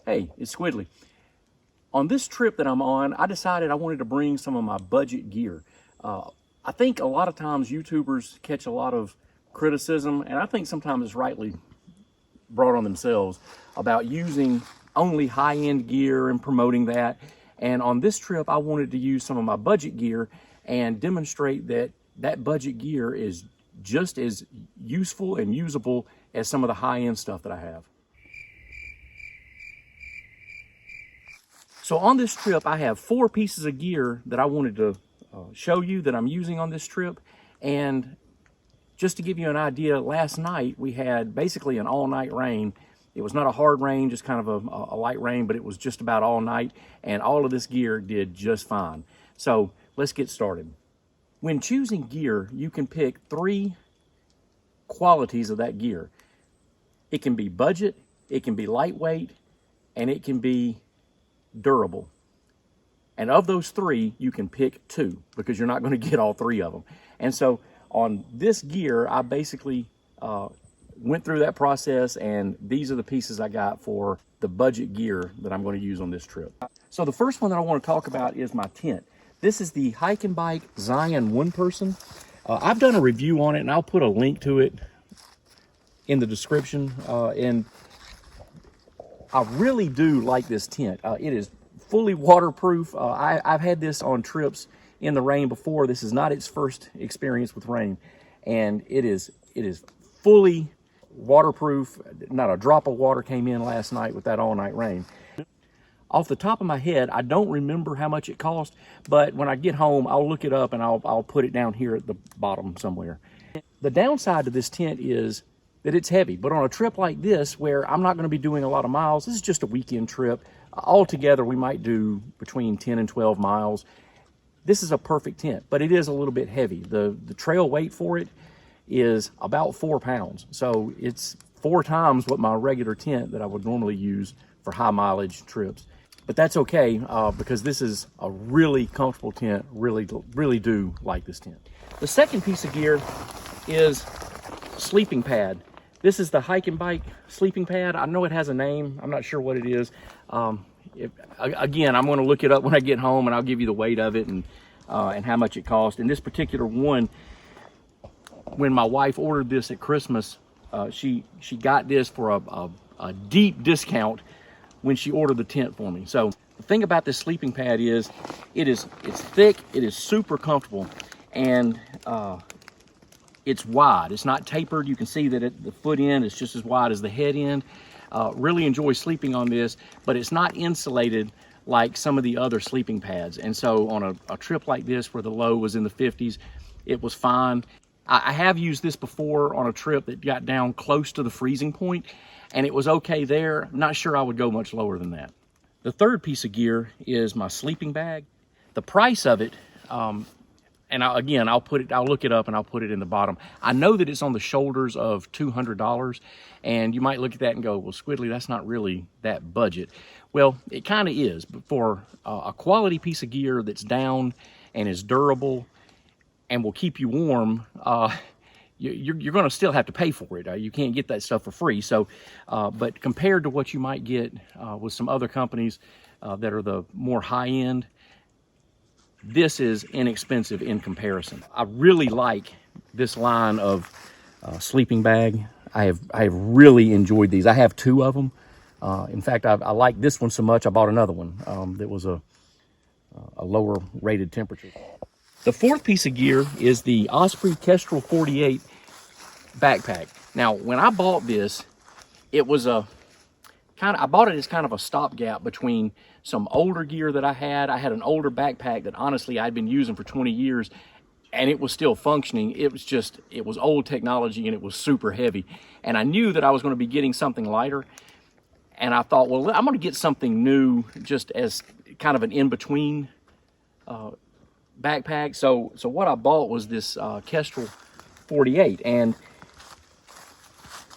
Hey, it's Squidly. On this trip that I'm on, I decided I wanted to bring some of my budget gear. I think a lot of times YouTubers catch a lot of criticism, and I think sometimes it's rightly brought on themselves, about using only high-end gear and promoting that. And on this trip, I wanted to use some of my budget gear and demonstrate that that budget gear is just as useful and usable as some of the high-end stuff that I have. So on this trip, I have 4 pieces of gear that I wanted to show you that I'm using on this trip. And just to give you an idea, last night we had basically an all-night rain. It was not a hard rain, just kind of a light rain, but it was just about all night, and all of this gear did just fine. So let's get started. When choosing gear, you can pick 3 qualities of that gear. It can be budget, it can be lightweight, and it can be durable. And of those 3, you can pick 2 because you're not going to get all 3 of them. And so on this gear, I basically went through that process, and these are the pieces I got for the budget gear that I'm going to use on this trip. So the first one that I want to talk about is my tent. This is the Hike and Bike Zion One Person. I've done a review on it, and I'll put a link to it in the description. And I really do like this tent. It is fully waterproof. I've had this on trips in the rain before. This is not its first experience with rain, and it is fully waterproof. Not a drop of water came in last night with that all-night rain. Off the top of my head, I don't remember how much it cost, but when I get home, I'll look it up and I'll put it down here at the bottom somewhere. The downside to this tent is that it's heavy, but on a trip like this, where I'm not going to be doing a lot of miles, this is just a weekend trip. Altogether, we might do between 10 and 12 miles. This is a perfect tent, but it is a little bit heavy. The trail weight for it is about 4 pounds. So it's 4 times what my regular tent that I would normally use for high mileage trips. But that's okay because this is a really comfortable tent. Really do like this tent. The second piece of gear is sleeping pad. This is the Hike and Bike sleeping pad. I know it has a name. I'm not sure what it is. Again, I'm going to look it up when I get home, and I'll give you the weight of it and how much it cost. And this particular one, when my wife ordered this at Christmas, she got this for a deep discount when she ordered the tent for me. So the thing about this sleeping pad is it's thick, it is super comfortable, and it's wide. It's not tapered. You can see that the foot end is just as wide as the head end. Really enjoy sleeping on this, but it's not insulated like some of the other sleeping pads. And so on a trip like this where the low was in the 50s, it was fine. I have used this before on a trip that got down close to the freezing point, and it was okay there. Not sure I would go much lower than that. The third piece of gear is my sleeping bag. The price of it, and I'll look it up and I'll put it in the bottom. I know that it's on the shoulders of $200, and you might look at that and go, well, Squidly, that's not really that budget. Well, it kind of is, but for a quality piece of gear that's down and is durable and will keep you warm, you're going to still have to pay for it. You can't get that stuff for free. So, but compared to what you might get with some other companies that are the more high-end, this is inexpensive in comparison. I really like this line of sleeping bag. I have really enjoyed these. I have 2 of them. In fact, I like this one so much, I bought another one that was a lower rated temperature. The fourth piece of gear is the Osprey Kestrel 48 backpack. Now, when I bought this, it was I bought it as kind of a stopgap between some older gear that I had. I had an older backpack that honestly I'd been using for 20 years, and it was still functioning. It was old technology, and it was super heavy. And I knew that I was going to be getting something lighter, and I thought, well, I'm going to get something new just as kind of an in-between backpack. So what I bought was this Kestrel 48, and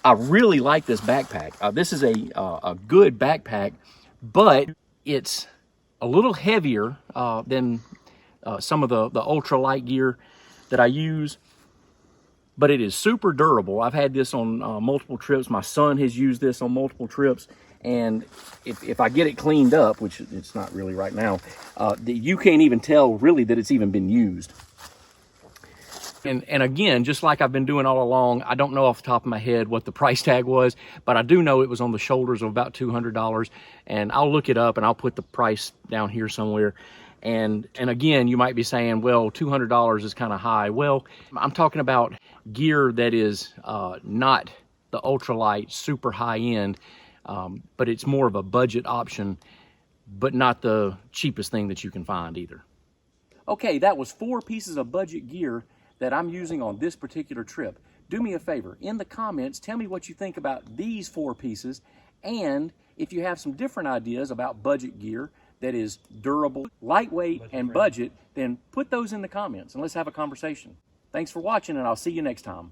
I really like this backpack. This is a good backpack, but it's a little heavier than some of the ultralight gear that I use, but it is super durable. I've had this on multiple trips. My son has used this on multiple trips, And if I get it cleaned up, which it's not really right now, you can't even tell really that it's even been used. And again, just like I've been doing all along, I don't know off the top of my head what the price tag was, but I do know it was on the shoulders of about $200. And I'll look it up and I'll put the price down here somewhere. And again, you might be saying, well, $200 is kind of high. Well, I'm talking about gear that is not the ultralight, super high end, but it's more of a budget option, but not the cheapest thing that you can find either. Okay, that was 4 pieces of budget gear that I'm using on this particular trip. Do me a favor, in the comments, tell me what you think about these 4 pieces, and if you have some different ideas about budget gear that is durable, lightweight, and budget, then put those in the comments and let's have a conversation. Thanks for watching, and I'll see you next time.